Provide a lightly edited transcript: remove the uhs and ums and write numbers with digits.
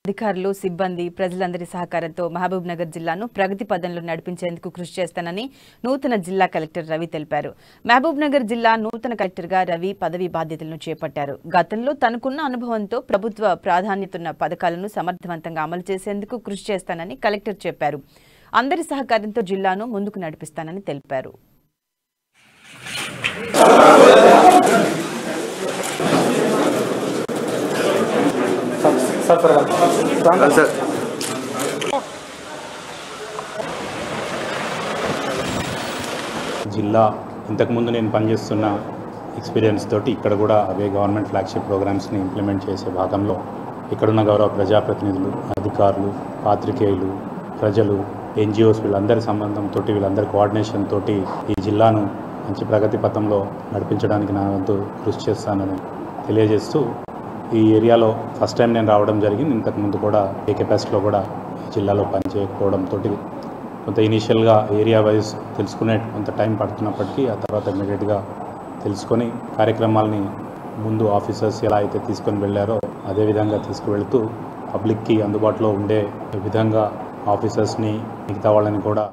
అధికారులు సిబ్బంది ప్రజలందరి సహకారంతో మహబూబ్ నగర్ జిల్లాను ప్రగతి పదంలో నడిపించేందుకు కృషి చేస్తానని నూతన జిల్లా కలెక్టర్ రవి తెలిపారు. మహబూబ్ నగర్ జిల్లా నూతన కలెక్టర్గా రవి పదవి బాధ్యతలను చేపట్టారు. గతంలో తనకున్న అనుభవంతో ప్రభుత్వ ప్రాధాన్యతన్న పథకాలను సమర్థవంతంగా అమలు చేసేందుకు కృషి చేస్తానని కలెక్టర్ చెప్పారు. అందరి సహకారంతో జిల్లాను ముందుకు నడిపిస్తానని తెలిపారు. జిల్లా ఇంతకుముందు నేను పనిచేస్తున్న ఎక్స్పీరియన్స్ తోటి ఇక్కడ కూడా అవే గవర్నమెంట్ ఫ్లాగ్షిప్ ప్రోగ్రామ్స్ని ఇంప్లిమెంట్ చేసే భాగంలో ఇక్కడున్న గౌరవ ప్రజాప్రతినిధులు, అధికారులు, పాత్రికేయులు, ప్రజలు, ఎన్జిఓస్ వీళ్ళందరి సంబంధంతో వీళ్ళందరి కోఆర్డినేషన్ తోటి ఈ జిల్లాను మంచి ప్రగతి పథంలో నడిపించడానికి నా వంతు కృషి చేస్తానని తెలియజేస్తూ ఈ ఏరియాలో ఫస్ట్ టైం నేను రావడం జరిగింది. ఇంతకుముందు కూడా ఏ కెపాసిటీలో కూడా ఈ జిల్లాలో పనిచేయకపోవడంతో కొంత ఇనీషియల్గా ఏరియా వైజ్ తెలుసుకునే కొంత టైం పడుతున్నప్పటికీ ఆ తర్వాత ఇమీడియట్గా తెలుసుకొని కార్యక్రమాలని ముందు ఆఫీసర్స్ ఎలా అయితే తీసుకొని వెళ్ళారో అదేవిధంగా తీసుకువెళుతూ పబ్లిక్కి అందుబాటులో ఉండే విధంగా ఆఫీసర్స్ని మిగతా వాళ్ళని కూడా